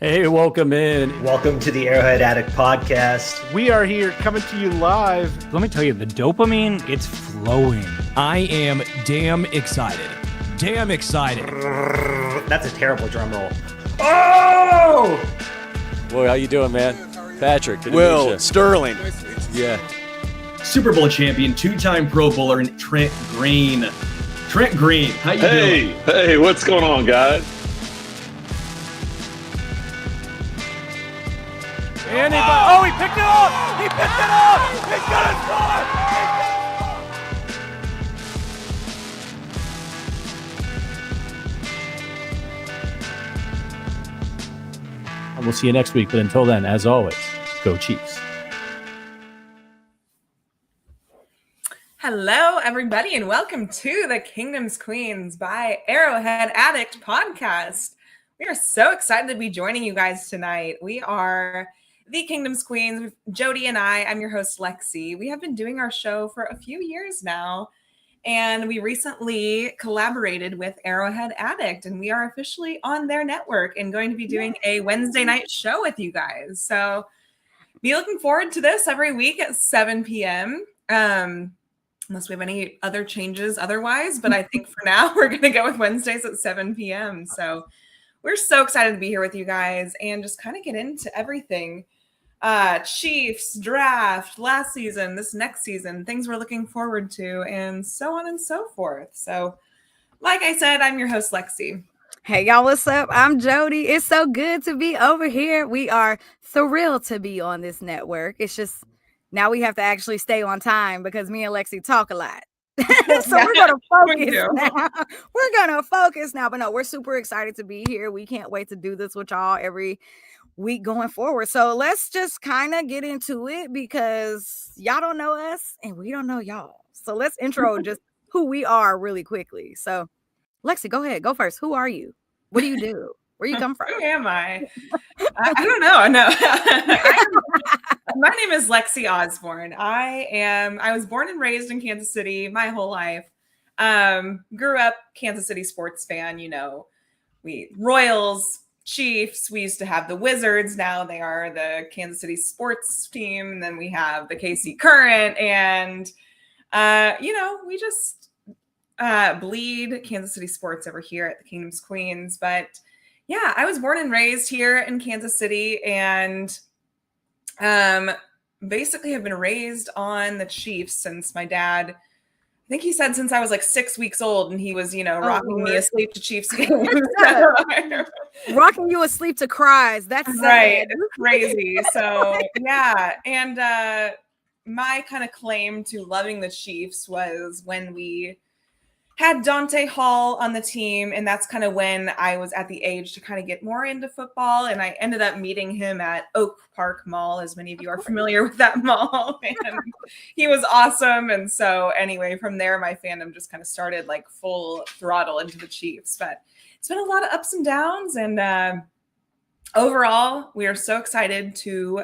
Hey, welcome in. Welcome to the Arrowhead Addict podcast. We are here coming to you live. Let me tell you, the dopamine, it's flowing. I am damn excited. Damn excited. That's a terrible drum roll. Oh! Boy, how you doing, man? Patrick. Will Sterling. Yeah. Super Bowl champion, two-time Pro Bowler, and Trent Green. Trent Green, how you doing? Hey, what's going on, guys? Oh, he picked it up! He picked it up! He's gonna score! And we'll see you next week. But until then, as always, go Chiefs. Hello, everybody, and welcome to the Kingdom's Queens by Arrowhead Addict podcast. We are so excited to be joining you guys tonight. We are the Kingdom's Queens, Jodi and I'm your host, Lexi. We have been doing our show for a few years now, and we recently collaborated with Arrowhead Addict, and we are officially on their network and going to be doing a Wednesday night show with you guys. So be looking forward to this every week at 7 p.m. Unless we have any other changes otherwise, but I think for now we're going to go with Wednesdays at 7 p.m. So we're so excited to be here with you guys and just kind of get into everything. Chiefs, draft, last season, this next season, things we're looking forward to, and so on and so forth. So, like I said, I'm your host, Lexi. Hey, y'all, what's up? I'm Jodi. It's so good to be over here. We are thrilled to be on this network. It's just now we have to actually stay on time because me and Lexi talk a lot. So we're going to focus now. We're going to focus now. But no, we're super excited to be here. We can't wait to do this with y'all every week going forward. So let's just kind of get into it because y'all don't know us and we don't know y'all. So let's intro just who we are really quickly. So Lexi, go ahead. Go first. Who are you? What do you do? Where you come from? Who am I? I don't know. No. My name is Lexi Osborne. I was born and raised in Kansas City my whole life. Grew up Kansas City sports fan, we Royals, Chiefs. We used to have the Wizards. Now they are the Kansas City sports team. And then we have the KC Current. And, we just bleed Kansas City sports over here at the Kingdom's Queens. But yeah, I was born and raised here in Kansas City and basically have been raised on the Chiefs since my dad, I think he said since I was like 6 weeks old, and he was, rocking me asleep to Chiefs games. Rocking you asleep to cries. That's right. It's crazy. So yeah. And my kind of claim to loving the Chiefs was when we had Dante Hall on the team, and that's kind of when I was at the age to kind of get more into football, and I ended up meeting him at Oak Park Mall, as many of you are familiar with that mall, and he was awesome. And so anyway, from there, my fandom just kind of started like full throttle into the Chiefs, but it's been a lot of ups and downs, and overall, we are so excited to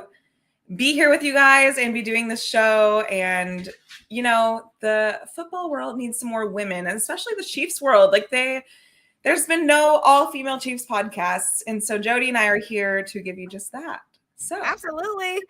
be here with you guys and be doing this show. And the football world needs some more women, and especially the Chiefs world. Like there's been no all-female Chiefs podcasts. And so Jodi and I are here to give you just that. So absolutely.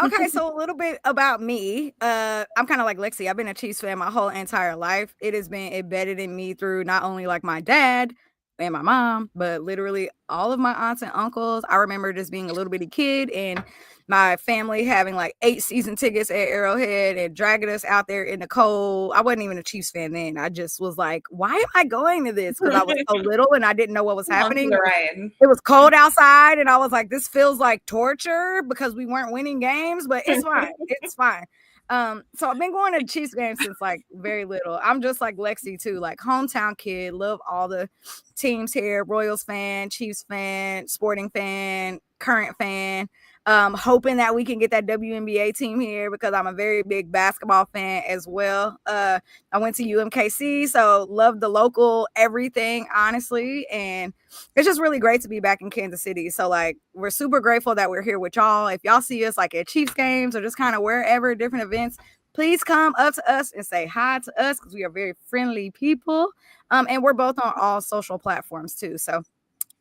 Okay. So a little bit about me. I'm kind of like Lexi. I've been a Chiefs fan my whole entire life. It has been embedded in me through not only like my dad and my mom, but literally all of my aunts and uncles. I remember just being a little bitty kid and my family having like 8 season tickets at Arrowhead and dragging us out there in the cold. I wasn't even a Chiefs fan then. I just was like, why am I going to this? Because I was so little and I didn't know what was happening. It was cold outside and I was like, this feels like torture because we weren't winning games, but it's fine. It's fine. So I've been going to Chiefs games since like very little. I'm just like Lexi too, like hometown kid, love all the teams here, Royals fan, Chiefs fan, Sporting fan, Current fan. Hoping that we can get that WNBA team here because I'm a very big basketball fan as well. I went to UMKC, so love the local everything, honestly. And it's just really great to be back in Kansas City. So like, we're super grateful that we're here with y'all. If y'all see us like at Chiefs games or just kind of wherever, different events, please come up to us and say hi to us because we are very friendly people. And we're both on all social platforms too. So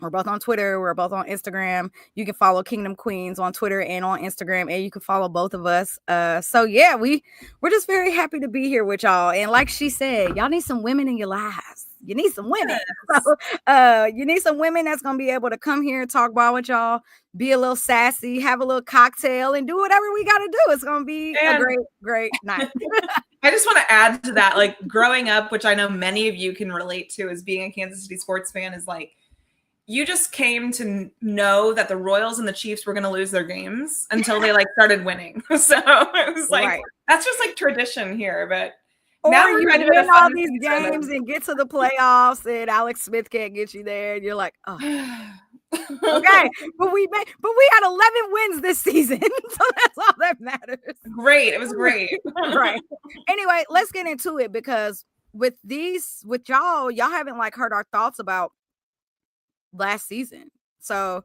We're both on Twitter. We're both on Instagram. You can follow Kingdom Queens on Twitter and on Instagram, and you can follow both of us. So yeah, we're just very happy to be here with y'all. And like she said, y'all need some women in your lives. You need some women. So, you need some women that's gonna be able to come here and talk ball with y'all, be a little sassy, have a little cocktail, and do whatever we gotta do. It's gonna be a great night. I just want to add to that, like growing up, which I know many of you can relate to as being a Kansas City sports fan, is like you just came to know that the Royals and the Chiefs were going to lose their games until they like started winning. So it was like, that's just like tradition here. But or now you we're win all these games and get to the playoffs and Alex Smith can't get you there. And you're like, oh, okay. But we had 11 wins this season. So that's all that matters. Great. It was great. Right. Anyway, let's get into it because with y'all haven't like heard our thoughts about last season. So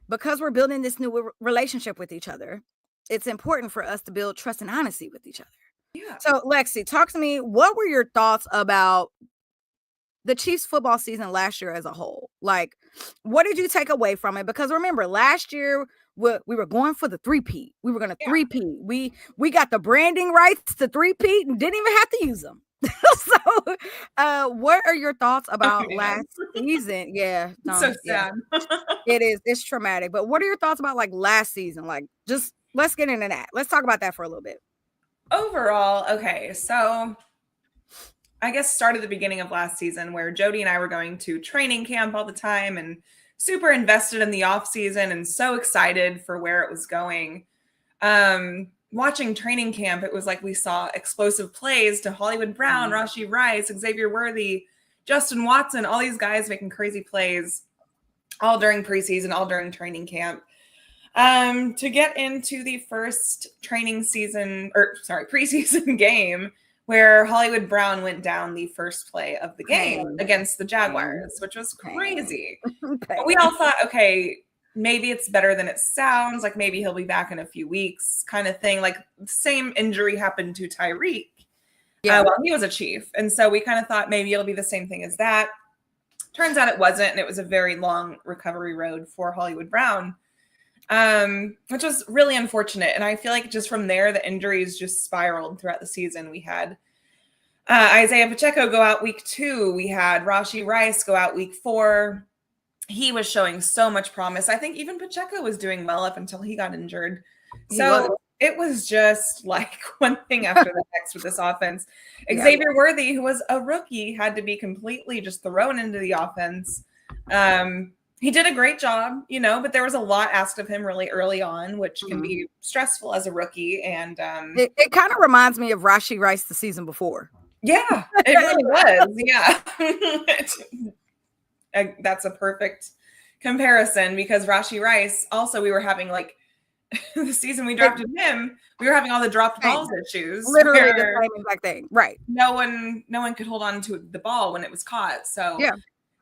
because we're building this new relationship with each other, it's important for us to build trust and honesty with each other. Yeah. So Lexi, talk to me. What were your thoughts about the Chiefs football season last year as a whole? Like, what did you take away from it? Because remember, last year we were going for the three-peat. We were going to three-peat. We got the branding rights to three-peat and didn't even have to use them. So what are your thoughts about last season? Yeah, so sad. It is. It's traumatic. But what are your thoughts about like last season? Like, just let's get into that. Let's talk about that for a little bit. Overall, okay, so I guess start at the beginning of last season where Jodi and I were going to training camp all the time and super invested in the off season and so excited for where it was going. Watching training camp, it was like we saw explosive plays to Hollywood Brown, Rashee Rice, Xavier Worthy, Justin Watson, all these guys making crazy plays all during preseason, all during training camp. To get into the first preseason game where Hollywood Brown went down the first play of the game against the Jaguars, which was crazy. But we all thought, okay, maybe it's better than it sounds. Like maybe he'll be back in a few weeks kind of thing. Like the same injury happened to Tyreek while he was a Chief. And so we kind of thought maybe it'll be the same thing as that. Turns out it wasn't. And it was a very long recovery road for Hollywood Brown, which was really unfortunate. And I feel like just from there, the injuries just spiraled throughout the season. We had Isaiah Pacheco go out week 2. We had Rashee Rice go out week 4. He was showing so much promise. I think even Pacheco was doing well up until he got injured. So it was just like one thing after the next with this offense. Xavier Worthy, who was a rookie, had to be completely just thrown into the offense. He did a great job, but there was a lot asked of him really early on, which can be stressful as a rookie. And it kind of reminds me of Rashee Rice the season before. Yeah, it really was. Yeah. That's a perfect comparison because Rashee Rice, also we were having like the season we drafted him, we were having all the dropped balls issues. Literally the same exact thing. Right. No one could hold on to the ball when it was caught. So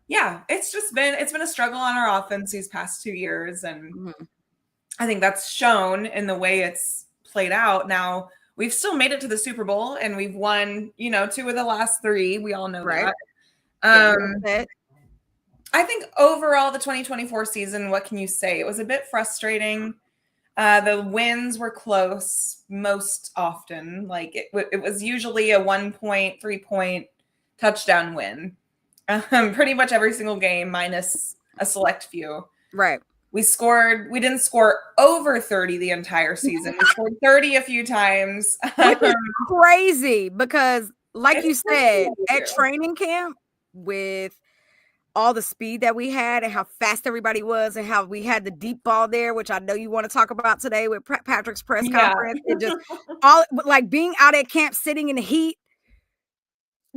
yeah, it's been a struggle on our offense these past 2 years. And I think that's shown in the way it's played out. Now we've still made it to the Super Bowl and we've won, 2 of the last 3. We all know that. I think overall the 2024 season, what can you say? It was a bit frustrating. The wins were close most often. Like it was usually a 1-point, 3-point touchdown win. Pretty much every single game minus a select few. Right. We didn't score over 30 the entire season. We scored 30 a few times. Which is crazy because like you said, at training camp with all the speed that we had and how fast everybody was and how we had the deep ball there, which I know you want to talk about today with Patrick's press conference. And just all like being out at camp, sitting in the heat,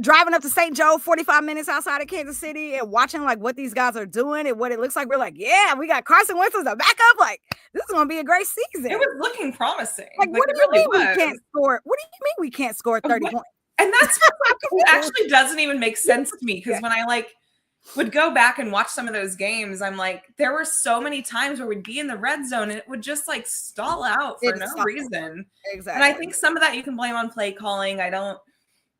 driving up to St. Joe, 45 minutes outside of Kansas City and watching like what these guys are doing and what it looks like. We're like, yeah, we got Carson Wentz as a backup. Like this is going to be a great season. It was looking promising. Like what do you mean we can't score? What do you mean we can't score 30 points? And that's what actually doesn't even make sense to me because when I would go back and watch some of those games, I'm like, there were so many times where we'd be in the red zone and it would just like stall out for no reason. Exactly. And I think some of that you can blame on play calling. I don't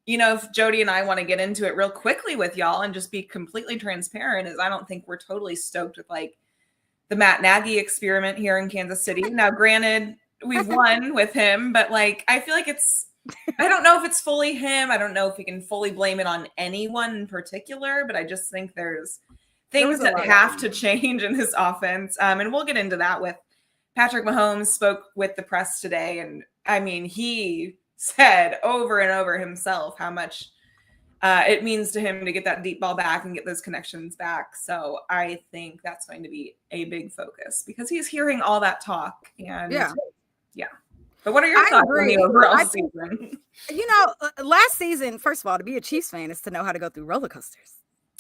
if Jodi and I want to get into it real quickly with y'all and just be completely transparent, is I don't think we're totally stoked with like the Matt Nagy experiment here in Kansas City. Now, granted, we've won with him, but like I feel like I don't know if it's fully him. I don't know if we can fully blame it on anyone in particular, but I just think there's things that have to change in this offense. And we'll get into that with Patrick Mahomes spoke with the press today. And I mean, he said over and over himself how much it means to him to get that deep ball back and get those connections back. So I think that's going to be a big focus because he's hearing all that talk. And yeah. But what are your thoughts on the overall season? Last season, first of all, to be a Chiefs fan is to know how to go through roller coasters.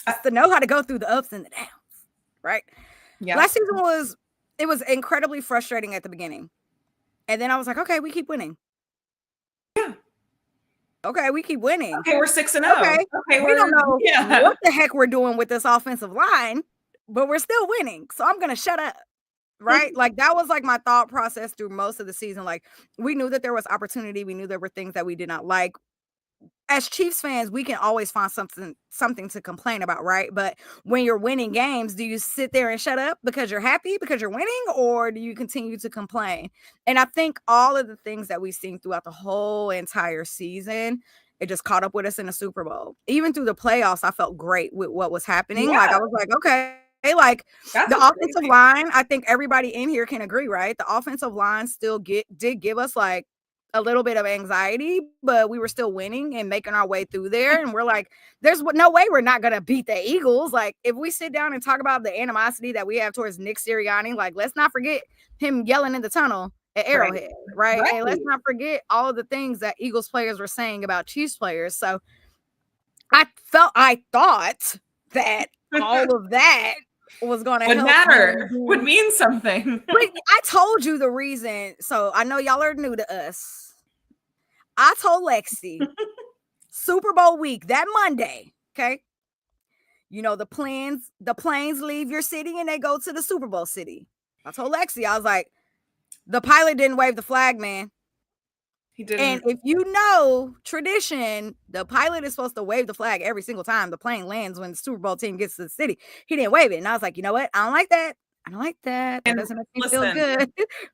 It's to know how to go through the ups and the downs, right? Yeah. Last season was incredibly frustrating at the beginning. And then I was like, okay, we keep winning. Yeah. Okay, we keep winning. Okay, we're 6-0. Okay, we don't know what the heck we're doing with this offensive line, but we're still winning. So I'm going to shut up. Right? Like that was like my thought process through most of the season. Like we knew that there was opportunity. We knew there were things that we did not like. As Chiefs fans, we can always find something to complain about, right? But when you're winning games, do you sit there and shut up because you're happy because you're winning, or do you continue to complain? And I think all of the things that we've seen throughout the whole entire season, it just caught up with us in the Super Bowl. Even through the playoffs, I felt great with what was happening. Yeah. Like I was like, okay. Like that's the offensive line, I think everybody in here can agree, right? The offensive line still did give us like a little bit of anxiety, but we were still winning and making our way through there. And we're like, there's no way we're not going to beat the Eagles. Like if we sit down and talk about the animosity that we have towards Nick Sirianni, like let's not forget him yelling in the tunnel at Arrowhead, right? And let's not forget all of the things that Eagles players were saying about Chiefs players. So I thought that all of that was going to matter, would mean something. But I told you the reason. So I know y'all are new to us. I told Lexi Super Bowl week, that Monday, okay? The planes leave your city and they go to the Super Bowl city. I told Lexi, I was like, the pilot didn't wave the flag, man. He didn't. And if you know tradition, the pilot is supposed to wave the flag every single time the plane lands when the Super Bowl team gets to the city. He didn't wave it. And I was like, you know what? I don't like that. That doesn't make me feel good.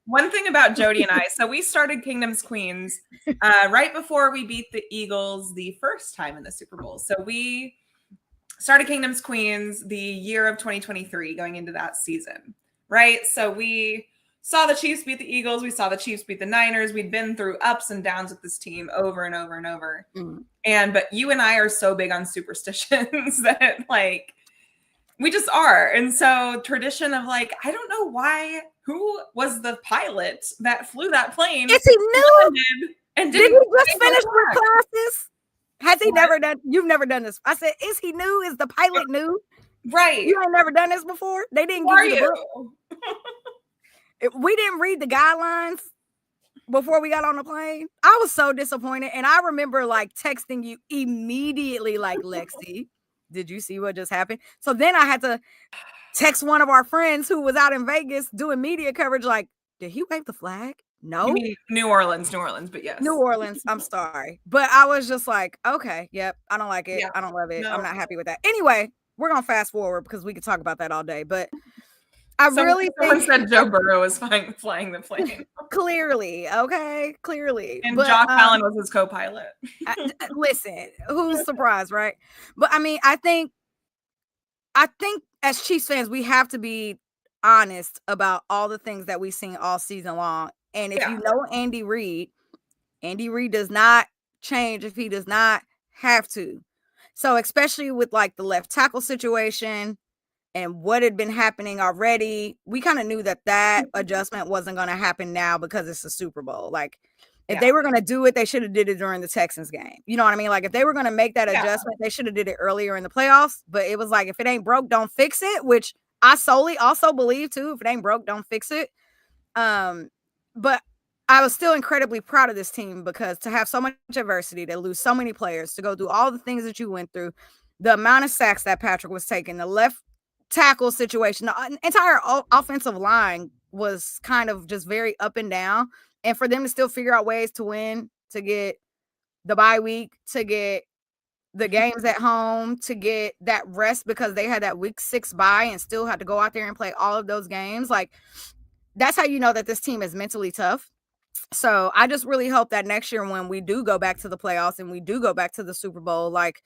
One thing about Jodi and I, so we started Kingdom's Queens right before we beat the Eagles the first time in the Super Bowl. So we started Kingdom's Queens the year of 2023 going into that season, right? So we saw the Chiefs beat the Eagles. We saw the Chiefs beat the Niners. We'd been through ups and downs with this team over and over and over. But you and I are so big on superstitions that like we just are. And so tradition of like, I don't know who was the pilot that flew that plane? Is he new? And did he just finish with classes? Has he never done? You've never done this. I said, is he new? Is the pilot new? Right. You ain't never done this before? They didn't give you the book. We didn't read the guidelines before we got on the plane. I was so disappointed. And I remember like texting you immediately like, Lexi, did you see what just happened? So then I had to text one of our friends who was out in Vegas doing media coverage like, did he wave the flag? No. You mean New Orleans, but yes. New Orleans, I'm sorry. But I was just like, okay, yep, I don't like it. Yeah. I don't love it. No. I'm not happy with that. Anyway, we're going to fast forward because we could talk about that all day. But someone said Joe Burrow was flying the plane. Clearly, okay, clearly. And Josh Allen was his co-pilot. Listen, who's surprised, right? But I mean, I think as Chiefs fans, we have to be honest about all the things that we've seen all season long. And if you know Andy Reid does not change if he does not have to. So especially with like the left tackle situation and what had been happening already, we kind of knew that adjustment wasn't going to happen now because it's a Super Bowl. Like if they were going to do it, they should have did it during the Texans game. You know what I mean? Like if they were going to make that adjustment, they should have did it earlier in the playoffs. But it was like, if it ain't broke, don't fix it, which I solely also believe too. If it ain't broke, don't fix it. But I was still incredibly proud of this team because to have so much adversity, to lose so many players, to go through all the things that you went through, the amount of sacks that Patrick was taking, the left tackle situation, the entire offensive line was kind of just very up and down. And for them to still figure out ways to win, to get the bye week, to get the games at home, to get that rest because they had that week 6 bye and still had to go out there and play all of those games. Like, that's how you know that this team is mentally tough. So I just really hope that next year when we do go back to the playoffs and we do go back to the Super Bowl, like,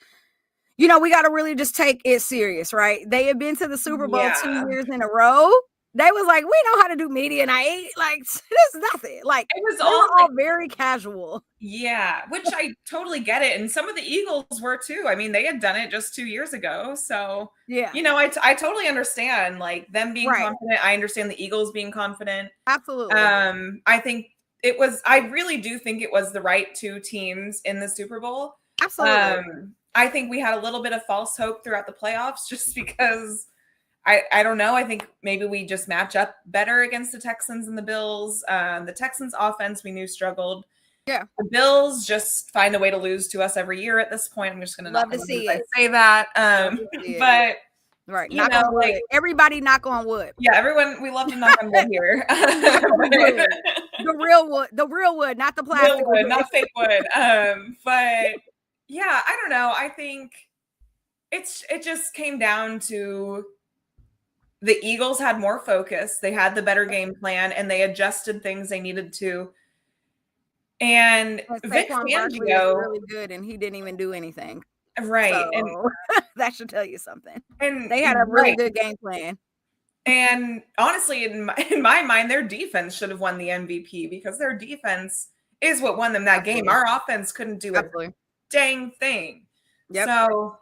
you know, we got to really just take it serious, right? They have been to the Super Bowl 2 years in a row. They was like, we know how to do media night. Like, there's nothing. Like, It was all very casual. Yeah, which I totally get it. And some of the Eagles were too. I mean, they had done it just 2 years ago. So, yeah, you know, I totally understand like them being confident. I understand the Eagles being confident. Absolutely. I think I really do think it was the right 2 teams in the Super Bowl. Absolutely. I think we had a little bit of false hope throughout the playoffs just because I don't know. I think maybe we just match up better against the Texans and the Bills. The Texans offense we knew struggled. Yeah. The Bills just find a way to lose to us every year at this point. I'm just going to love to see it. Say that. But right. Knock on wood. Like, everybody knock on wood. Yeah. Everyone, we love to knock on wood here. The real wood, not the plastic real wood, not fake wood. But yeah, I don't know. I think it just came down to the Eagles had more focus. They had the better game plan and they adjusted things they needed to. And Vic Fangio is really good, and he didn't even do anything. Right. So, and that should tell you something. And they had a really good game plan. And honestly, in my mind, their defense should have won the MVP because their defense is what won them that game. Our offense couldn't do a dang thing. Yep. So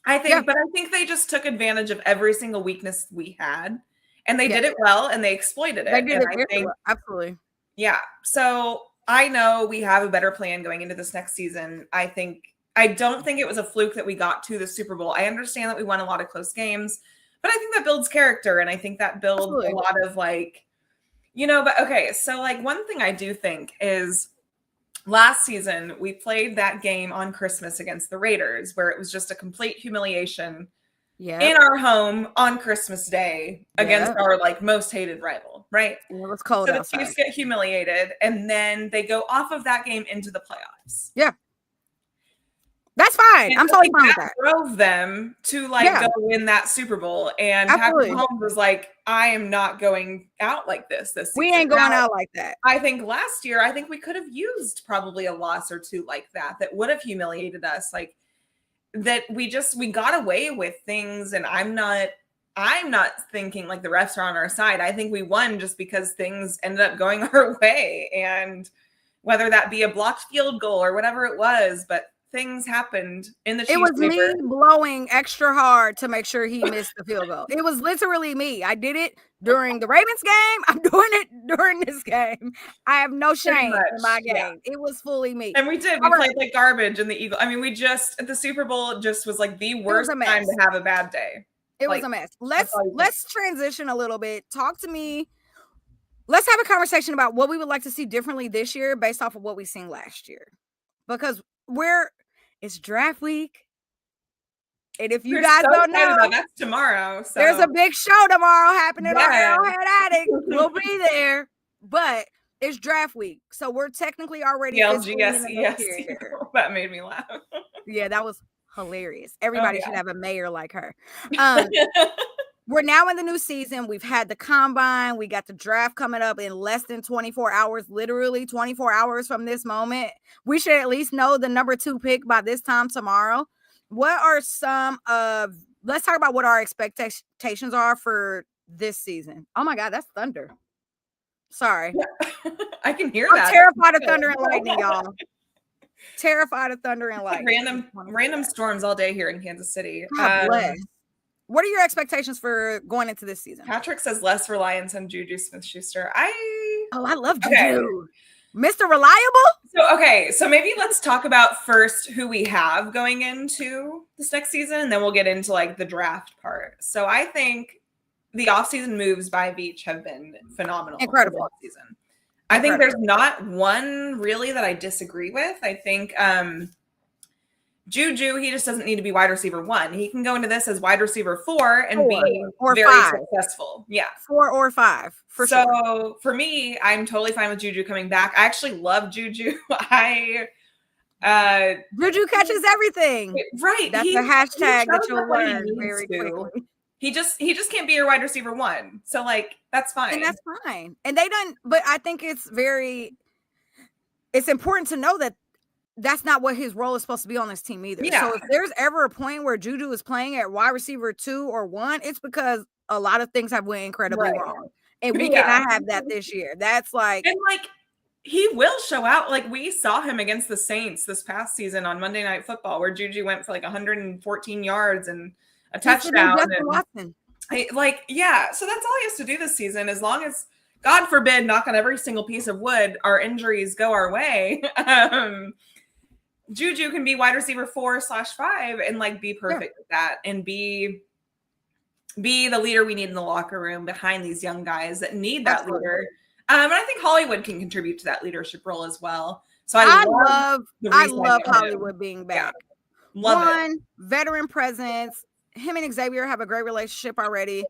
I think, but I think they just took advantage of every single weakness we had, and they did it well, and they exploited it. They did it very well. Absolutely. Yeah. So I know we have a better plan going into this next season. I don't think it was a fluke that we got to the Super Bowl. I understand that we won a lot of close games, but I think that builds character, and I think that builds a lot of like, you know, but okay. So like one thing I do think is last season we played that game on Christmas against the Raiders where it was just a complete humiliation in our home on Christmas Day against our like most hated rival, right? It was cold outside. So the Chiefs get humiliated, and then they go off of that game into the playoffs. Yeah. That's fine. And I'm totally fine with that. Drove them to like go win that Super Bowl, and Patrick Mahomes was like, "I am not going out like this season. We ain't going out like that." I think last year, I think we could have used probably a loss or two like that would have humiliated us. Like that, we got away with things, and I'm not thinking like the refs are on our side. I think we won just because things ended up going our way, and whether that be a blocked field goal or whatever it was, but things happened in the Chiefs. It was me blowing extra hard to make sure he missed the field goal. It was literally me. I did it during the Ravens game. I'm doing it during this game. I have no shame in my game. Yeah. It was fully me. And we did. We played like garbage in the Eagles. I mean, the Super Bowl just was like the worst time to have a bad day. It was a mess. Let's transition a little bit. Talk to me. Let's have a conversation about what we would like to see differently this year based off of what we've seen last year. Because it's draft week. And if you guys don't know, that's tomorrow. So. There's a big show tomorrow happening on Arrowhead Addict. We'll be there. But it's draft week. So we're technically already LGS. That made me laugh. Yeah, that was hilarious. Everybody should have a mayor like her. We're now in the new season. We've had the combine. We got the draft coming up in less than 24 hours, literally 24 hours from this moment. We should at least know the number 2 pick by this time tomorrow. What are let's talk about what our expectations are for this season. Oh my God, that's thunder. Sorry. I can hear that. I'm terrified of thunder and lightning, y'all. Terrified of thunder and lightning. Random storms all day here in Kansas City. God bless. What are your expectations for going into this season? Patrick says less reliance on Juju Smith-Schuster. I love Juju. Mr. Reliable? So maybe let's talk about first who we have going into this next season, and then we'll get into like the draft part. So I think the offseason moves by Veach have been phenomenal. Incredible. Season. I think there's not one really that I disagree with. I think Juju, he just doesn't need to be wide receiver 1. He can go into this as wide receiver 4 and be very successful. Yeah. 4 or 5 for sure. So for me, I'm totally fine with Juju coming back. I actually love Juju. I Juju catches everything. Right. That's he a hashtag that shows you'll up when he learn needs very to. quickly. He just can't be your wide receiver one. So like that's fine. And that's fine. And they don't, but I think it's important to know that that's not what his role is supposed to be on this team either. Yeah. So if there's ever a point where Juju is playing at wide receiver 2 or 1, it's because a lot of things have went incredibly wrong. And we cannot have that this year. That's like, and like he will show out. Like we saw him against the Saints this past season on Monday Night Football, where Juju went for like 114 yards and a touchdown. Watson. So that's all he has to do this season. As long as, God forbid, knock on every single piece of wood, our injuries go our way. Juju can be wide receiver 4/5 and like be perfect with that and be the leader we need in the locker room behind these young guys that need that leader. And I think Hollywood can contribute to that leadership role as well. So I love Hollywood being back. Yeah. Love it. Veteran presence. Him and Xavier have a great relationship already.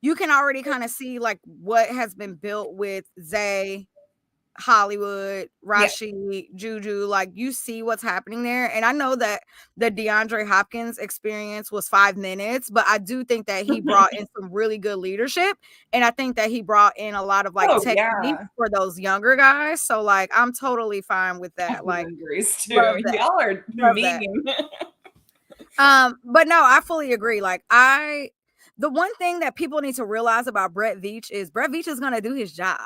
You can already kind of see like what has been built with Zay, Hollywood, Rashid, Juju. Like you see what's happening there. And I know that the DeAndre Hopkins experience was 5 minutes, but I do think that he brought in some really good leadership. And I think that he brought in a lot of like technique for those younger guys. So like I'm totally fine with that. Like y'all are mean. But no, I fully agree. Like the one thing that people need to realize about Brett Veach is going to do his job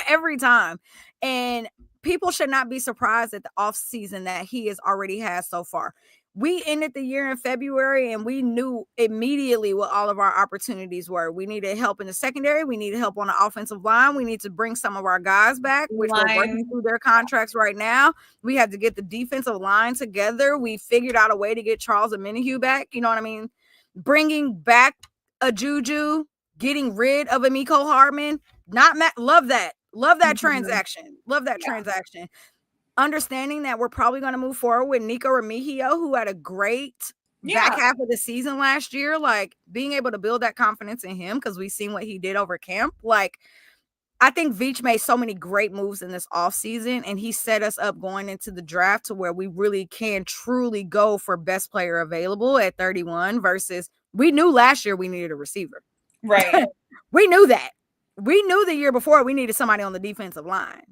every time. And people should not be surprised at the offseason that he has already had so far. We ended the year in February and we knew immediately what all of our opportunities were. We needed help in the secondary. We needed help on the offensive line. We need to bring some of our guys back, which we're working through their contracts right now. We had to get the defensive line together. We figured out a way to get Charles Omenihu back. You know what I mean? Bringing back a Juju, getting rid of a Miko Hardman. Love that transaction. Love that transaction. Understanding that we're probably going to move forward with Nico Remigio, who had a great back half of the season last year. Like being able to build that confidence in him because we've seen what he did over camp. Like I think Veach made so many great moves in this offseason, and he set us up going into the draft to where we really can truly go for best player available at 31 versus we knew last year we needed a receiver. Right. We knew that. We knew the year before we needed somebody on the defensive line.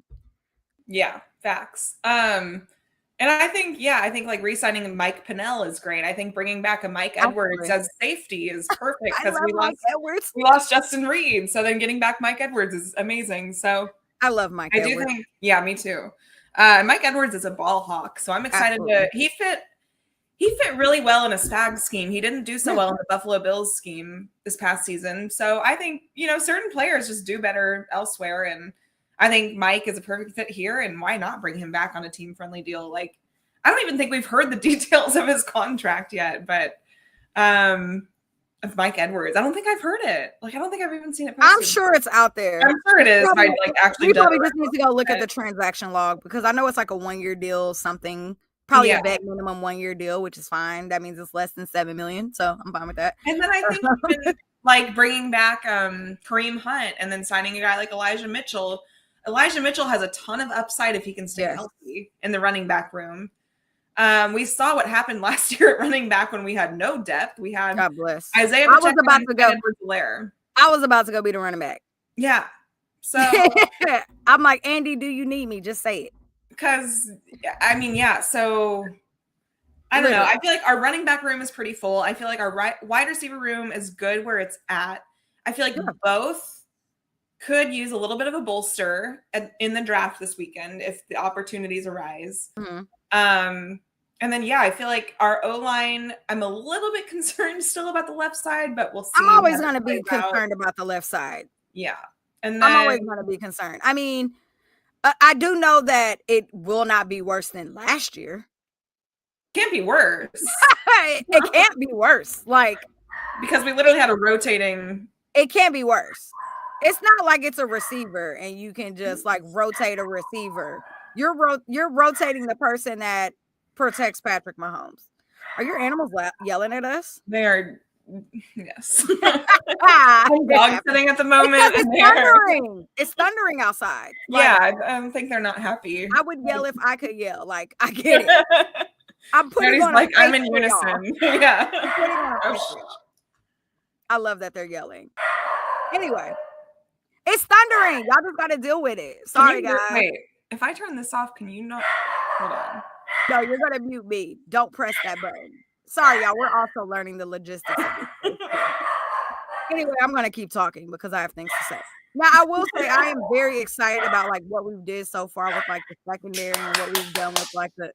Yeah, facts. And I think like re-signing Mike Pennell is great. I think bringing back a Mike Edwards as safety is perfect because we lost Justin Reed. So then getting back Mike Edwards is amazing. So I love Mike Edwards. Me too. Mike Edwards is a ball hawk. So I'm excited he fit really well in a Spags scheme. He didn't do so well in the Buffalo Bills scheme this past season. So I think, certain players just do better elsewhere. And I think Mike is a perfect fit here. And why not bring him back on a team-friendly deal? Like, I don't even think we've heard the details of his contract yet, but of Mike Edwards, I don't think I've heard it. Like, I don't think I've even seen it posted. I'm sure it's out there. I'm sure it is. We probably just need to go look at the transaction log because I know it's like a 1-year deal, something. Probably a vet minimum 1-year deal, which is fine. That means it's less than $7 million, so I'm fine with that. And then I think even, like bringing back Kareem Hunt and then signing a guy like Elijah Mitchell. Elijah Mitchell has a ton of upside if he can stay healthy in the running back room. We saw what happened last year at running back when we had no depth. We had God bless. Isaiah. I was about to go be the running back. Yeah. So I'm like, Andy, do you need me? Just say it. Because, so I don't know. I feel like our running back room is pretty full. I feel like our wide receiver room is good where it's at. I feel like both could use a little bit of a bolster in the draft this weekend if the opportunities arise. Mm-hmm. And then, I feel like our O-line, I'm a little bit concerned still about the left side, but we'll see. I'm always going to be concerned about the left side. Yeah. And then, I'm always going to be concerned. I mean, I do know that it will not be worse than last year. Can't be worse. It can't be worse. Like, because we literally had a rotating. It can't be worse. It's not like it's a receiver and you can just like rotate a receiver. You're rotating the person that protects Patrick Mahomes. Are your animals yelling at us? They are Yes. Ah, I'm dog sitting at the moment. because it's thundering. It's thundering outside. Like, Yeah, I don't think they're not happy. I would yell if I could yell. Like, I get it. I'm putting Nobody's on like, a I'm face in for y'all. unison. Yeah. I'm putting on a Oh, face for y'all. I love that they're yelling. Anyway, it's thundering. Y'all just got to deal with it. Sorry, guys. Wait, if I turn this off, can you not? Hold on. No, you're going to mute me. Don't press that button. Sorry, y'all. We're also learning the logistics of this. Anyway, I'm going to keep talking because I have things to say. Now, I will say I am very excited about like what we did so far with like the secondary and what we've done with like the.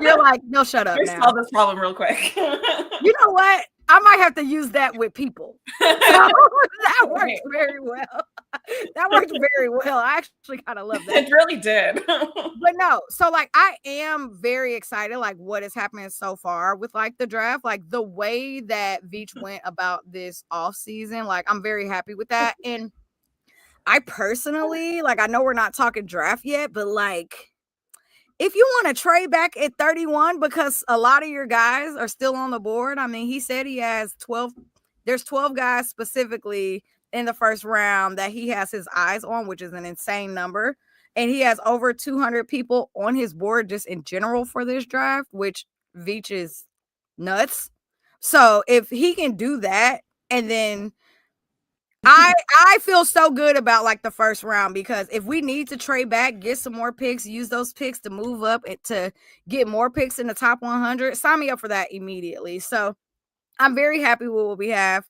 You're like, no, shut up now. Solve this problem real quick. You know what? I might have to use that with people. So, that worked very well. That worked very well. I actually kind of love that. It really did. But no, so like I am very excited, like what is happening so far with like the draft, like the way that Veach went about this off season. Like I'm very happy with that. And I personally, like I know we're not talking draft yet, but like if you want to trade back at 31 because a lot of your guys are still on the board. I mean, he said he has 12. There's 12 guys specifically in the first round that he has his eyes on, which is an insane number. And he has over 200 people on his board just in general for this draft, which Veach is nuts. So if he can do that, and then I feel so good about like the first round, because if we need to trade back, get some more picks, use those picks to move up and to get more picks in the top 100, sign me up for that immediately. So I'm very happy with what we have.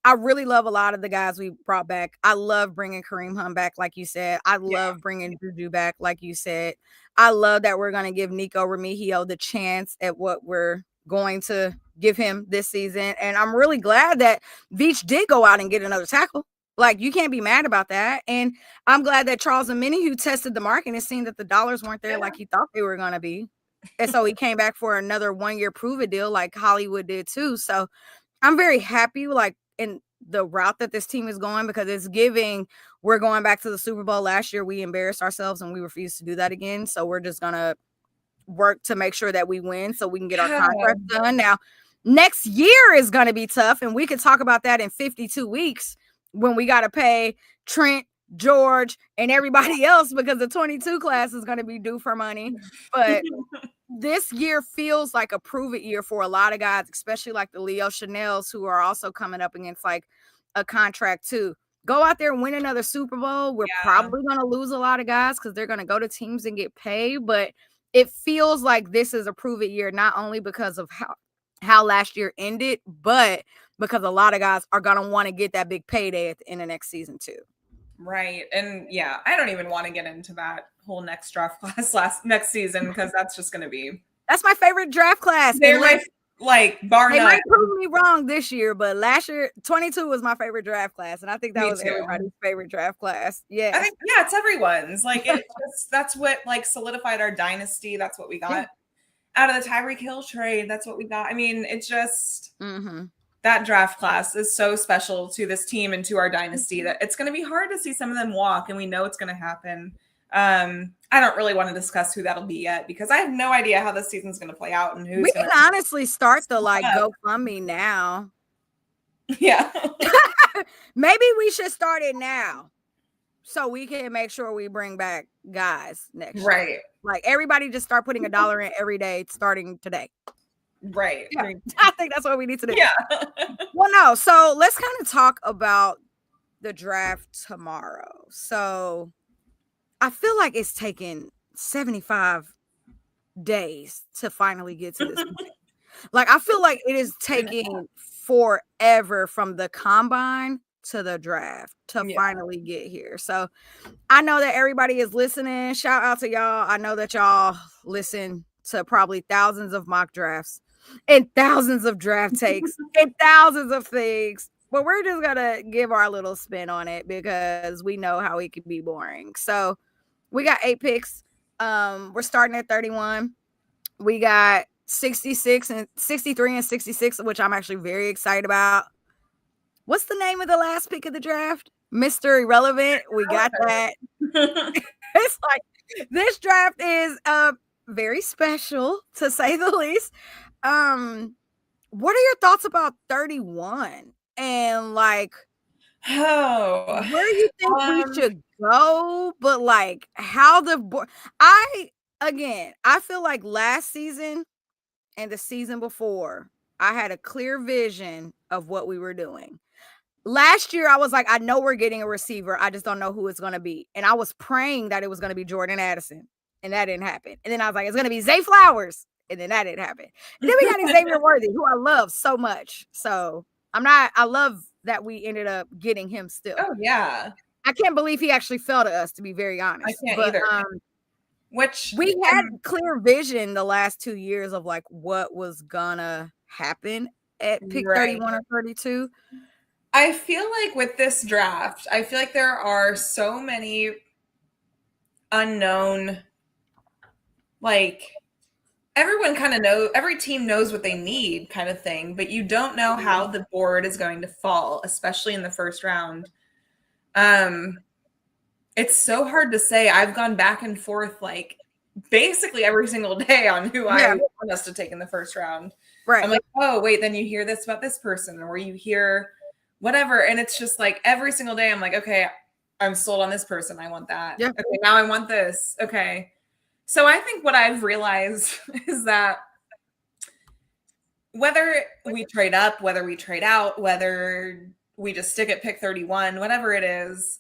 I really love a lot of the guys we brought back. I love bringing Kareem Hunt back, like you said. I love bringing Juju back, like you said. I love that we're going to give Nico Remigio the chance at what we're going to give him this season. And I'm really glad that Veach did go out and get another tackle. Like, you can't be mad about that. And I'm glad that Charles Omeni, who tested the market and seen that the dollars weren't there like he thought they were going to be. And so he came back for another 1-year prove-it deal like Hollywood did too. So I'm very happy, like, in the route that this team is going, because it's giving, we're going back to the Super Bowl last year. We embarrassed ourselves and we refuse to do that again. So we're just going to work to make sure that we win so we can get our contract done. Now, next year is going to be tough, and we could talk about that in 52 weeks when we got to pay Trent, George, and everybody else, because the 22 class is going to be due for money. But this year feels like a prove-it year for a lot of guys, especially like the Leo Chanels, who are also coming up against like a contract too. Go out there and win another Super Bowl. We're probably going to lose a lot of guys because they're going to go to teams and get paid, but it feels like this is a prove-it year, not only because of how last year ended, but because a lot of guys are going to want to get that big payday at the end of next season too. Right. And yeah, I don't even want to get into that whole next draft class next season, because that's just going to be. That's my favorite draft class. They're like bar They none. might prove me wrong this year, but last year 22 was my favorite draft class, and I think that Me was too. everybody's favorite draft class. Yeah, I think it's everyone's. Like that's what like solidified our dynasty. That's what we got out of the Tyreek Hill trade. That's what we got. I mean, it's just that draft class is so special to this team and to our dynasty that it's going to be hard to see some of them walk, and we know it's going to happen. I don't really want to discuss who that'll be yet, because I have no idea how this season's going to play out and who's. We can honestly start the like GoFundMe now. Yeah. Maybe we should start it now so we can make sure we bring back guys next year. Like everybody just start putting $1 in every day starting today. Right. Yeah, I think that's what we need to do. Yeah. Well, no. So let's kind of talk about the draft tomorrow. So I feel like it's taken 75 days to finally get to this point. Like, I feel like it is taking forever from the combine to the draft to finally get here. So I know that everybody is listening. Shout out to y'all. I know that y'all listen to probably thousands of mock drafts and thousands of draft takes and thousands of things. But we're just going to give our little spin on it because we know how it can be boring. So we got 8 picks. We're starting at 31. We got 66 and 63 and 66, which I'm actually very excited about. What's the name of the last pick of the draft? Mr. Irrelevant. We got that. It's like this draft is very special to say the least. What are your thoughts about 31 and like Oh, where you think we should go, but like how the board? I feel like last season and the season before, I had a clear vision of what we were doing. Last year, I was like, I know we're getting a receiver. I just don't know who it's going to be. And I was praying that it was going to be Jordan Addison. And that didn't happen. And then I was like, it's going to be Zay Flowers. And then that didn't happen. And then we got Xavier Worthy, who I love so much. So I love that we ended up getting him still. Oh, yeah. I can't believe he actually fell to us, to be very honest. I can't either. Which we had clear vision the last 2 years of like what was gonna happen at pick 31 or 32. I feel like with this draft, I feel like there are so many unknown, like everyone kind of knows, every team knows what they need kind of thing, but you don't know how the board is going to fall, especially in the first round. It's so hard to say. I've gone back and forth like basically every single day on who I want us to take in the first round. Right. I'm like, oh, wait, then you hear this about this person or you hear whatever. And it's just like every single day I'm like, okay, I'm sold on this person. I want that. Yeah. Okay, now I want this. Okay. So I think what I've realized is that whether we trade up, whether we trade out, whether we just stick at pick 31, whatever it is,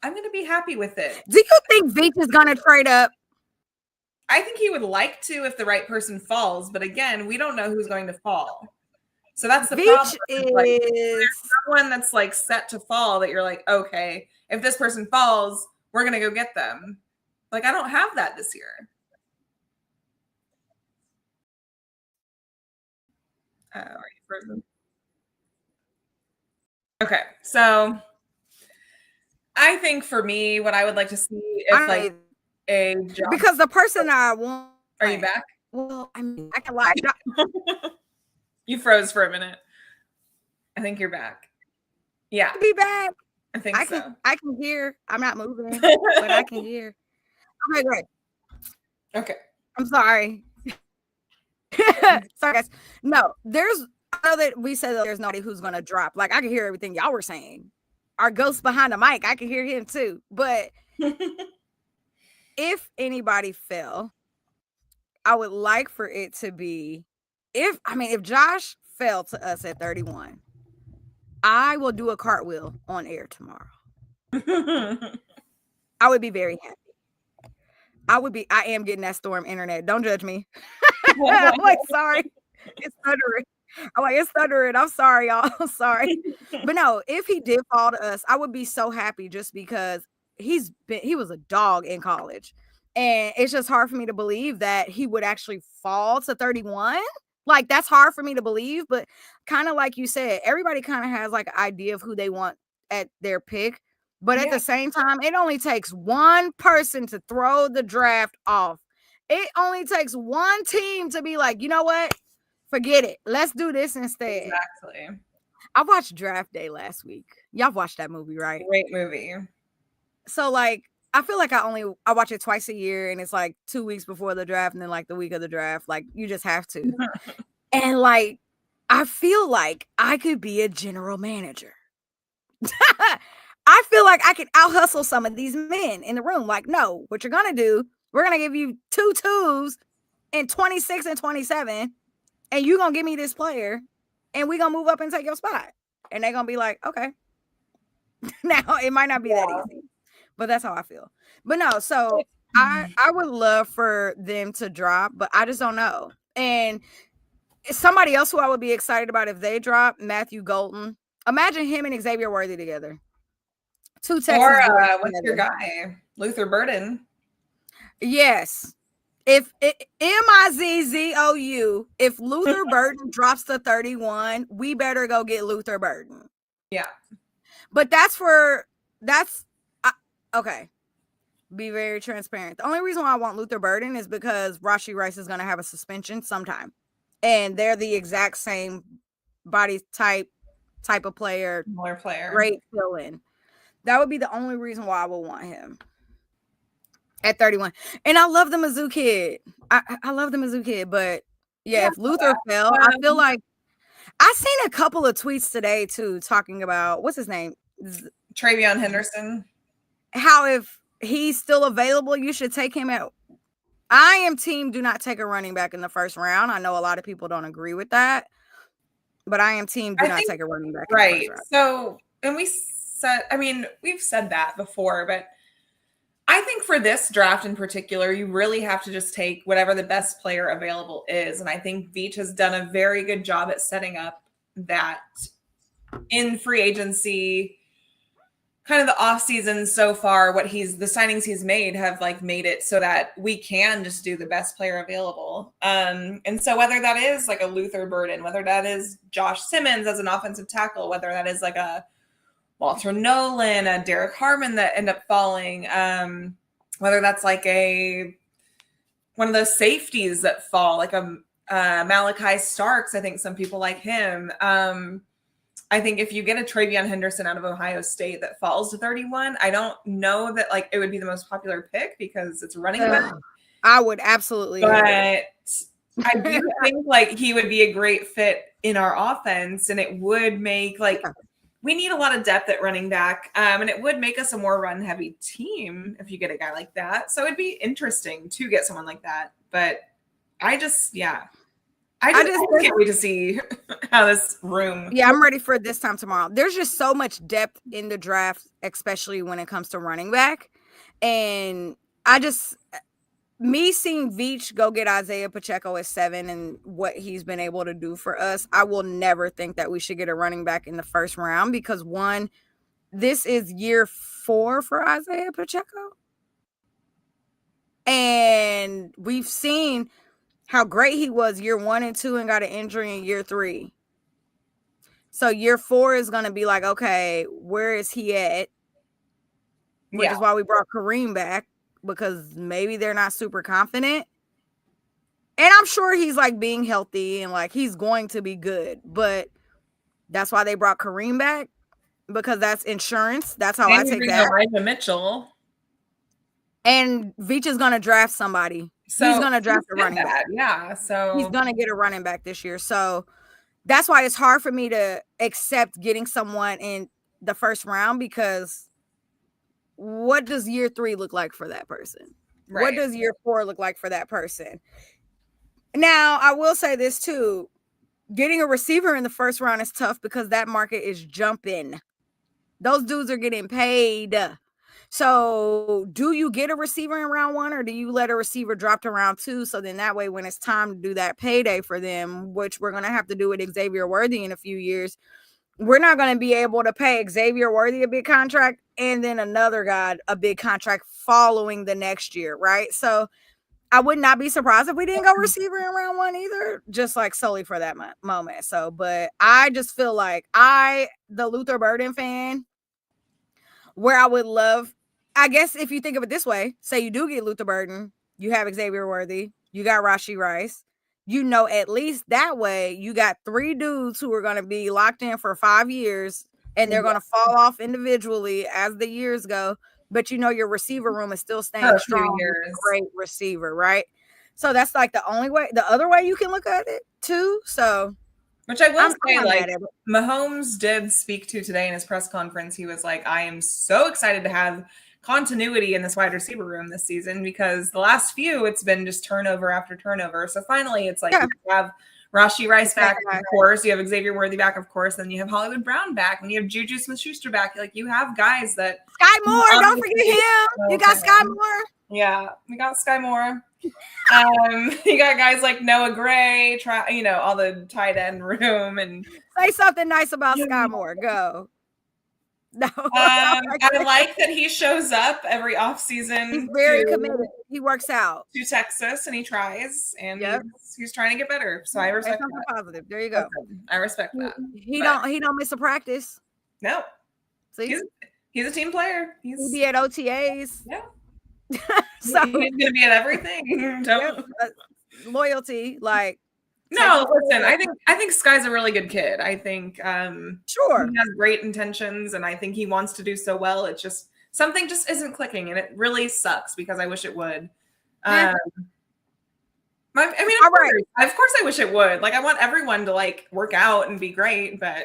I'm going to be happy with it. Do you think Veach is going to trade up? I think he would like to if the right person falls, but again, we don't know who's going to fall. So that's the Veach problem. Like, there's someone that's like set to fall that you're like, okay, if this person falls, we're going to go get them. Like, I don't have that this year. Are you frozen? Okay, so I think for me, what I would like to see is like a job. Because the person I want. Are you back? Well, I mean, I can lie. You froze for a minute. I think you're back. Yeah. Be back. I think so. I can hear. I'm not moving, but I can hear. Okay, great. Okay. I'm sorry. Sorry, guys. No, I know that we said that there's nobody who's going to drop. Like, I can hear everything y'all were saying. Our ghost behind the mic, I can hear him too. But if anybody fell, I would like for it to be if Josh fell to us at 31, I will do a cartwheel on air tomorrow. I would be very happy. I am getting that storm internet. Don't judge me. I'm like, sorry. It's thundering. It's thundering. I'm sorry, y'all. I'm sorry. But no, if he did fall to us, I would be so happy just because he was a dog in college. And it's just hard for me to believe that he would actually fall to 31. Like, that's hard for me to believe. But kind of like you said, everybody kind of has like an idea of who they want at their pick. But at the same time, it only takes one person to throw the draft off. It only takes one team to be like, you know what? Forget it. Let's do this instead. Exactly. I watched Draft Day last week. Y'all watched that movie, right? Great movie. So like, I feel like I watch it twice a year, and it's like 2 weeks before the draft and then like the week of the draft. Like, you just have to. And like, I feel like I could be a general manager. I feel like I could out hustle some of these men in the room. Like, no, what you're going to do, we're going to give you 2 2s in 26 and 27, and you're going to give me this player, and we're going to move up and take your spot. And they're going to be like, okay. Now, it might not be that easy, but that's how I feel. But no, so I would love for them to drop, but I just don't know. And somebody else who I would be excited about if they drop, Matthew Golden. Imagine him and Xavier Worthy together. 2 Texans. Or what's your guy? Luther Burden. Yes. If Mizzou, if Luther Burden drops to 31, we better go get Luther Burden. Yeah. But okay. Be very transparent. The only reason why I want Luther Burden is because Rashee Rice is going to have a suspension sometime. And they're the exact same body type of player. More player. Great fill-in. That would be the only reason why I would want him. At 31. And I love the Mizzou kid. I love the Mizzou kid, but yeah, if Luther fell, I feel like I seen a couple of tweets today too talking about what's his name? Travion Henderson. How if he's still available, you should take him out. I am team do not take a running back in the first round. I know a lot of people don't agree with that, but I am team do not take a running back in the first round. So, and we've said that before, but I think for this draft in particular, you really have to just take whatever the best player available is. And I think Veach has done a very good job at setting up that in free agency, kind of the off season so far, the signings he's made have like made it so that we can just do the best player available. And so whether that is like a Luther Burden, whether that is Josh Simmons as an offensive tackle, whether that is like a Walter Nolan, a Derek Harmon that end up falling, whether that's like one of those safeties that fall, like a Malachi Starks. I think some people like him. I think if you get a Travion Henderson out of Ohio State that falls to 31, I don't know that like it would be the most popular pick because it's running back. I would absolutely. But I do think like he would be a great fit in our offense, and it would make like we need a lot of depth at running back, and it would make us a more run-heavy team if you get a guy like that. So it'd be interesting to get someone like that. But I just can't wait to see how this room. Yeah, I'm ready for it this time tomorrow. There's just so much depth in the draft, especially when it comes to running back. And me seeing Veach go get Isaiah Pacheco at 7 and what he's been able to do for us, I will never think that we should get a running back in the first round because one, this is year 4 for Isaiah Pacheco. And we've seen how great he was year 1 and 2 and got an injury in year 3. So year 4 is going to be like, okay, where is he at? Which is why we brought Kareem back, because maybe they're not super confident. And I'm sure he's like being healthy and like he's going to be good, but that's why they brought Kareem back, because that's insurance. That's how I take that. Elijah Mitchell. And Veach is going to draft somebody. So he's going to draft a running back. Yeah. So he's going to get a running back this year. So that's why it's hard for me to accept getting someone in the first round, because what does year 3 look like for that person? Right. What does year 4 look like for that person? Now, I will say this too. Getting a receiver in the first round is tough because that market is jumping. Those dudes are getting paid. So do you get a receiver in round 1, or do you let a receiver drop to round 2? So then that way, when it's time to do that payday for them, which we're going to have to do with Xavier Worthy in a few years, we're not going to be able to pay Xavier Worthy a big contract and then another guy a big contract following the next year, right? So I would not be surprised if we didn't go receiver in round 1 either, just like solely for that moment. So, but I just feel like the Luther Burden fan, where I would love, I guess if you think of it this way, say you do get Luther Burden, you have Xavier Worthy, you got Rashee Rice, at least that way you got 3 dudes who are going to be locked in for 5 years, and they're going to fall off individually as the years go. But your receiver room is still staying strong. Great receiver, right? So that's like the other way you can look at it too. So, which I will say, like Mahomes did speak to today in his press conference. He was like, I am so excited to have continuity in this wide receiver room this season, because the last few it's been just turnover after turnover. So finally it's like you have Rashee Rice back, of course, you have Xavier Worthy back, of course, then you have Hollywood Brown back, and you have Juju Smith-Schuster back. Like, you have guys that Sky Moore, don't forget him. You got Sky Moore. Yeah, we got Sky Moore. You got guys like Noah Gray, all the tight end room. And say something nice about Sky Moore. Go. No, I like that he shows up every offseason. He's very committed. He works out to Texas, and he tries, and he's trying to get better. So I respect that. Positive. There you go. I respect that. He don't miss a practice. No, see, he's a team player. He'll be at OTAs. Yeah. So he's gonna be at everything. Loyalty, like. No, listen, I think Sky's a really good kid. I think sure he has great intentions, and I think he wants to do so well. It's just something just isn't clicking, and it really sucks because I wish it would. Yeah. Of course I wish it would. Like, I want everyone to like work out and be great, but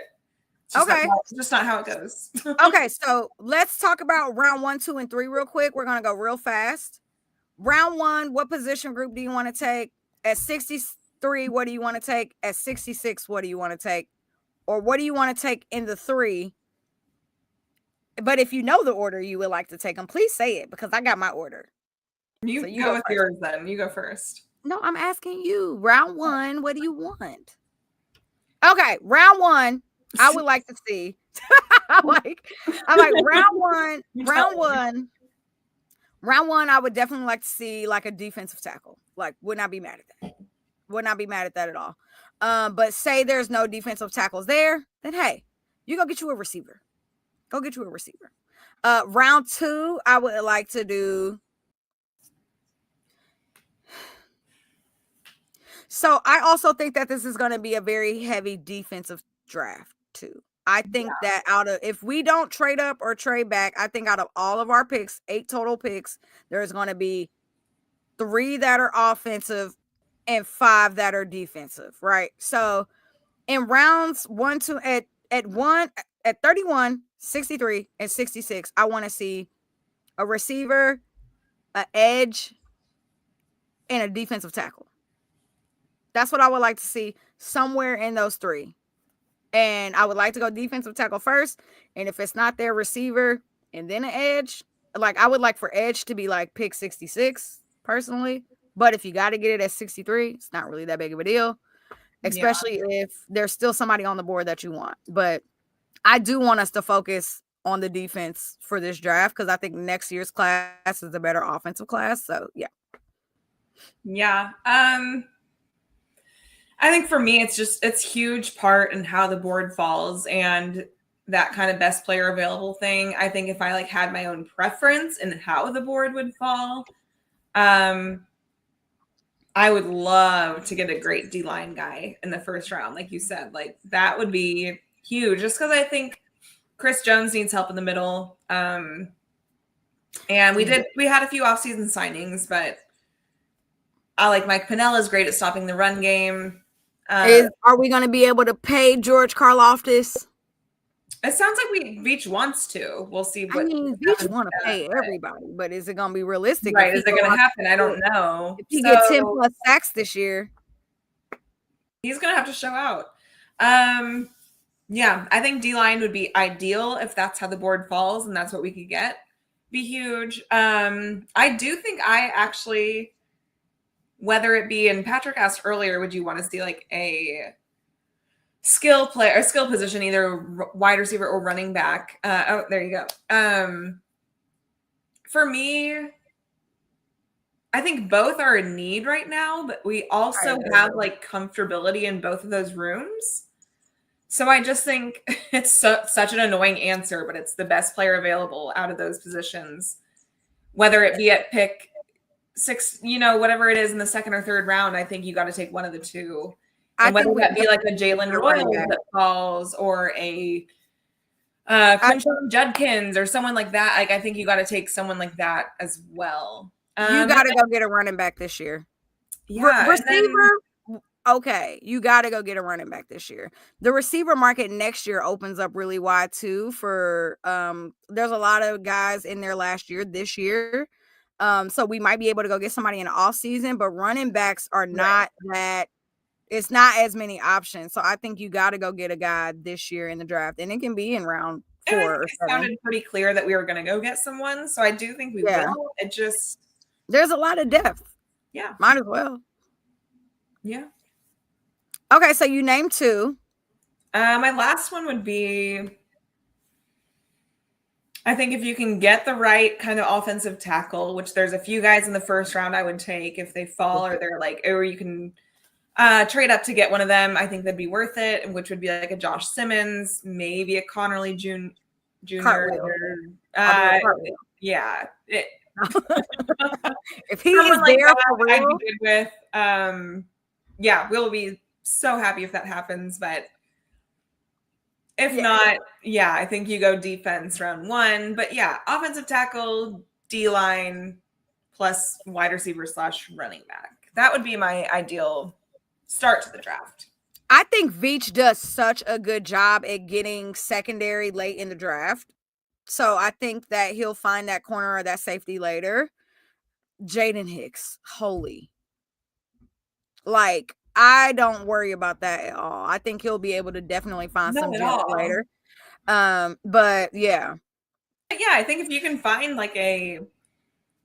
it's just not how it goes. Okay, so let's talk about round 1, 2, and 3 real quick. We're gonna go real fast. Round 1, what position group do you want to take? At 63, what do you want to take? At 66, what do you want to take? Or what do you want to take in the 3? But if you know the order you would like to take them, please say it because I got my order. You go with yours then. You go first. No, I'm asking you. Round 1, what do you want? Okay, round 1, I would like to see. I'm like round 1. Round 1, I would definitely like to see like a defensive tackle. Like, would not be mad at that. Would not be mad at that at all. But say there's no defensive tackles there, then hey, you go get you a receiver. Go get you a receiver. Round 2, I would like to do. So I also think that this is going to be a very heavy defensive draft too. I think that if we don't trade up or trade back, I think out of all of our picks, 8 total picks, there's going to be 3 that are offensive and 5 that are defensive, right? So in rounds 1, 2, at 31, 63, and 66, I want to see a receiver, an edge, and a defensive tackle. That's what I would like to see somewhere in those 3. And I would like to go defensive tackle first. And if it's not their receiver and then an edge, like I would like for edge to be like pick 66 personally. But if you got to get it at 63, it's not really that big of a deal, especially if there's still somebody on the board that you want. But I do want us to focus on the defense for this draft because I think next year's class is a better offensive class. So, yeah. Yeah. I think for me, it's huge part in how the board falls and that kind of best player available thing. I think if I like had my own preference in how the board would fall, I would love to get a great D-line guy in the first round. Like you said, like that would be huge just because I think Chris Jones needs help in the middle. And we had a few offseason signings, but I like Mike Pennell is great at stopping the run game. Are we going to be able to pay George Karlaftis? It sounds like Veach wants to. We'll see. Veach want to pay everybody, but is it going to be realistic? Right? Is it going to happen? I don't know. If he gets 10 plus sacks this year, he's going to have to show out. Yeah, I think D-line would be ideal if that's how the board falls and that's what we could get. Be huge. I do think I actually. Whether it be, and Patrick asked earlier, would you want to see like a skill player, a skill position, either wide receiver or running back? There you go. For me, I think both are a need right now, but we also have like comfortability in both of those rooms. So I just think it's such an annoying answer, but it's the best player available out of those positions, whether it be at pick 6, whatever it is in the second or third round. I think you got to take one of the 2. And whether that be like a Jalen Royal that falls or a Quinton Judkins or someone like that, like I think you got to take someone like that as well. You got to go get a running back this year. Yeah, receiver. Okay, you got to go get a running back this year. The receiver market next year opens up really wide too. For there's a lot of guys in there last year, this year. So we might be able to go get somebody in the off season, but running backs are not that. It's not as many options. So I think you got to go get a guy this year in the draft, and it can be in round 4. It sounded pretty clear that we were going to go get someone, so I do think we will. It just there's a lot of depth. Yeah, might as well. Yeah. Okay, so you named 2. My last one would be. I think if you can get the right kind of offensive tackle, which there's a few guys in the first round I would take if they fall or they're like, or you can trade up to get one of them. I think that'd be worth it, which would be like a Josh Simmons, maybe a Connerly Jr. Yeah. If he is like there that, for real, I'd be good with. Yeah, we'll be so happy if that happens, but If not, I think you go defense round 1. But yeah, offensive tackle, D-line, plus wide receiver / running back. That would be my ideal start to the draft. I think Veach does such a good job at getting secondary late in the draft. So I think that he'll find that corner or that safety later. Jaden Hicks, holy. Like, I don't worry about that at all. I think he'll be able to definitely find some gems later. But yeah. Yeah, I think if you can find like a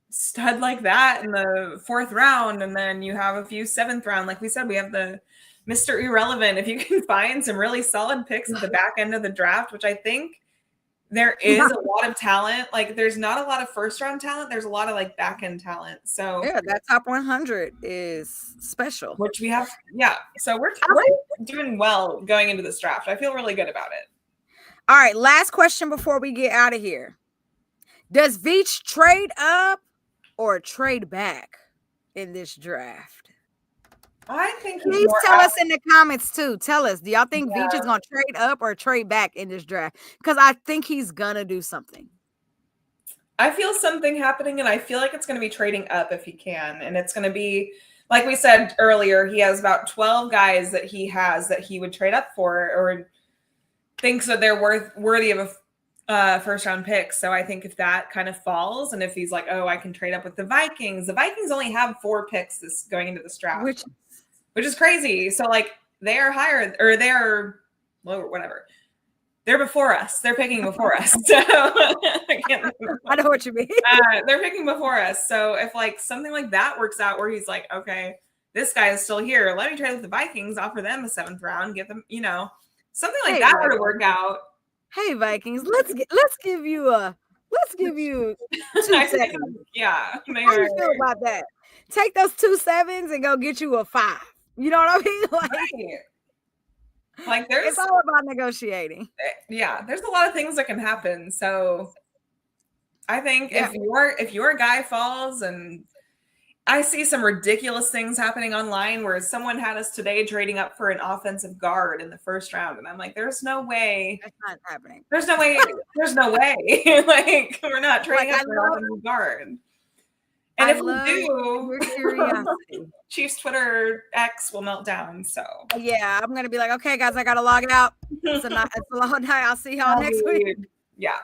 stud like that in the 4th round, and then you have a few 7th round, like we said, we have the Mr. Irrelevant. If you can find some really solid picks at the back end of the draft, which I think there is a lot of talent. Like, there's not a lot of 1st round talent. There's a lot of like back end talent. So yeah, that top 100 is special. Which we have. Yeah. So we're doing well going into this draft. I feel really good about it. All right. Last question before we get out of here. Does Veach trade up or trade back in this draft? I think please tell us in the comments too. Tell us, do y'all think Veach is gonna trade up or trade back in this draft? Because I think he's gonna do something. I feel something happening, and I feel like it's gonna be trading up if he can. And it's gonna be, like we said earlier, he has about 12 guys that he would trade up for, or thinks that they're worthy of a 1st round pick. So I think if that kind of falls, and if he's like, oh, I can trade up with the Vikings only have 4 picks going into this draft. Which is crazy. So like they are higher, or they're lower, whatever. They're before us. They're picking before us. So I know what you mean. They're picking before us. So if like something like that works out, where he's like, okay, this guy is still here, let me trade with the Vikings, offer them a 7th round, give them, something like that were to work out. Hey Vikings, let's give you 2 seconds. Yeah. How do you feel about that? Take those 2 7s and go get you a 5. You know what I mean? Like it's all about negotiating. Yeah, there's a lot of things that can happen. So I think if your guy falls, and I see some ridiculous things happening online where someone had us today trading up for an offensive guard in the 1st round, and I'm like, there's no way that's not happening. There's no way. Like, we're not trading up for an offensive guard. And if we do, Chiefs Twitter X will melt down. So yeah, I'm gonna be like, okay, guys, I gotta log out. It's a long night. I'll see y'all next week. Yeah.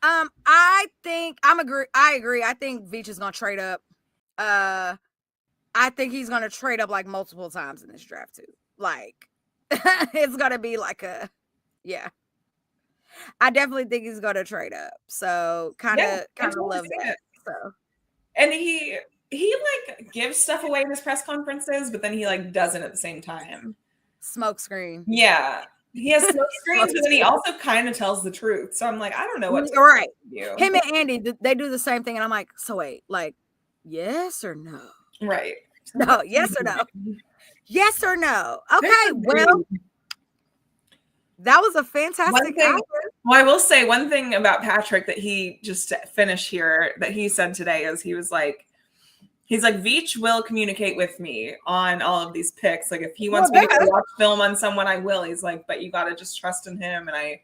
I agree. I think Veach is gonna trade up. I think he's gonna trade up like multiple times in this draft too. Like, it's gonna be like I definitely think he's gonna trade up. So kind of love that. So. And he like gives stuff away in his press conferences, but then he like doesn't at the same time. Smoke screen. Yeah. He has smoke screens, but then he also kind of tells the truth. So I'm like, I don't know what to do. Him and Andy, they do the same thing. And I'm like, so wait, like, yes or no? Right. No, yes or no? Yes or no? Okay, well, that was a fantastic hour. Well, I will say one thing about Patrick that he just finished here that he said today is he's like, Veach will communicate with me on all of these picks. Like if he wants me to watch film on someone, I will. He's like, but you got to just trust in him. And I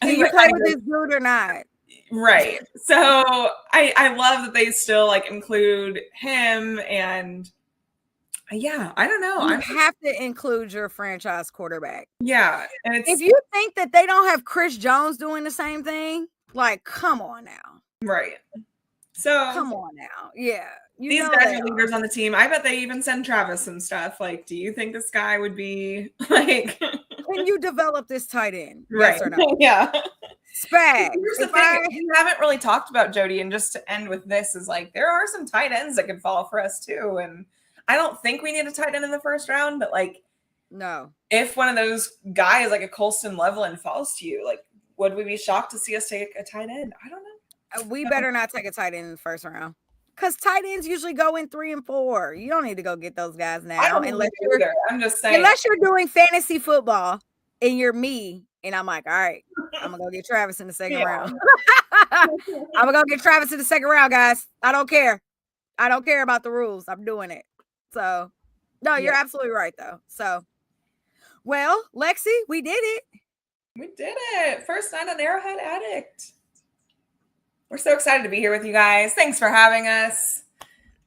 think you play with this dude or not? Right. So I love that they still like include him, and yeah, I don't know. You have to include your franchise quarterback. Yeah. And if you think that they don't have Chris Jones doing the same thing, like, come on now. Right. So come on now. Yeah. These guys are leaders on the team. I bet they even send Travis some stuff. Like, do you think this guy would be like can you develop this tight end? Right. Yes or no? Yeah. Spag. Here's the thing. We haven't really talked about Jodi, and just to end with this is like there are some tight ends that could fall for us too. And I don't think we need a tight end in the first round, but like, no. If one of those guys like a Colston Leveland falls to you, like, would we be shocked to see us take a tight end? I don't know. We better not take a tight end in the first round, because tight ends usually go in 3 and 4. You don't need to go get those guys now. I don't unless you're, I'm just saying. Unless you're doing fantasy football and you're me, and I'm like, all right, I'm gonna go get Travis in the second round. I'm gonna go get Travis in the second round, guys. I don't care. I don't care about the rules. I'm doing it. So, no, you're absolutely right, though. So, Well, Lexi, we did it. We did it. First night on Arrowhead Addict. We're so excited to be here with you guys. Thanks for having us.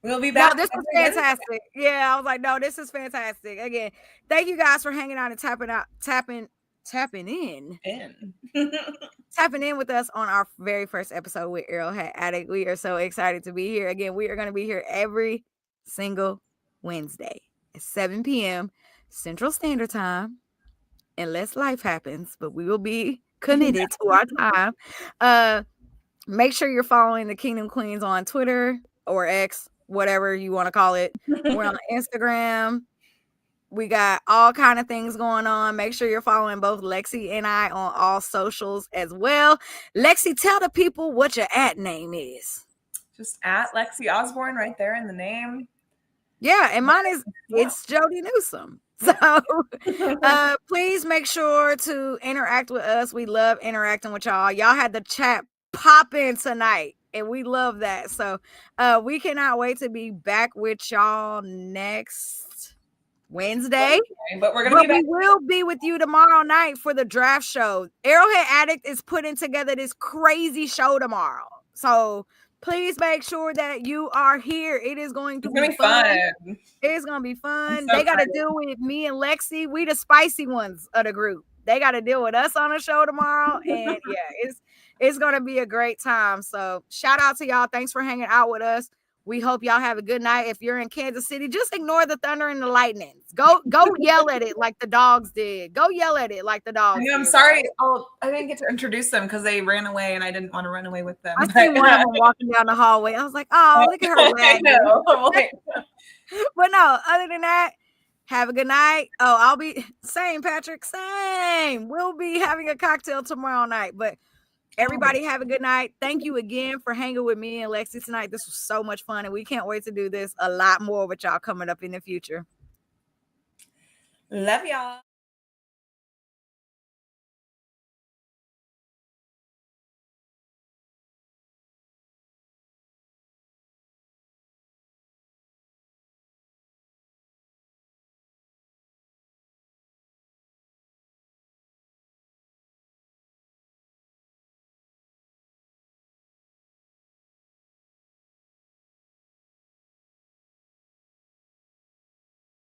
We'll be back. No, this was fantastic. Yeah, I was like, no, this is fantastic. Again, thank you guys for hanging out and tapping in. Tapping in with us on our very first episode with Arrowhead Addict. We are so excited to be here. Again, we are going to be here every single Wednesday at 7 p.m. Central Standard Time, unless life happens, but we will be committed to our time. Make sure you're following the Kingdom Queens on Twitter or X, whatever you want to call it. We're on Instagram. We got all kind of things going on. Make sure you're following both Lexi and I on all socials as well. Lexi, tell the people what your @name is. Just @Lexi Osborne right there in the name. Yeah, and mine is it's Jodi Newsome. So please make sure to interact with us. We love interacting with y'all. Y'all had the chat popping tonight, and we love that. So we cannot wait to be back with y'all next Wednesday. But we will be with you tomorrow night for the draft show. Arrowhead Addict is putting together this crazy show tomorrow. So please make sure that you are here. It is going to be fun. It's going to be fun. They got to deal with me and Lexi. We the spicy ones of the group. They got to deal with us on the show tomorrow. And yeah, it's going to be a great time. So shout out to y'all. Thanks for hanging out with us. We hope y'all have a good night. If you're in Kansas City, just ignore the thunder and the lightning. Go yell at it like the dogs did. Go yell at it like the dogs did. I'm sorry. I didn't get to introduce them because they ran away and I didn't want to run away with them. I see one of them walking down the hallway. I was like, oh, look at her wagging. But no, other than that, have a good night. Oh, I'll be same, Patrick. Same. We'll be having a cocktail tomorrow night. But everybody have a good night. Thank you again for hanging with me and Lexi tonight. This was so much fun, and we can't wait to do this a lot more with y'all coming up in the future. Love y'all.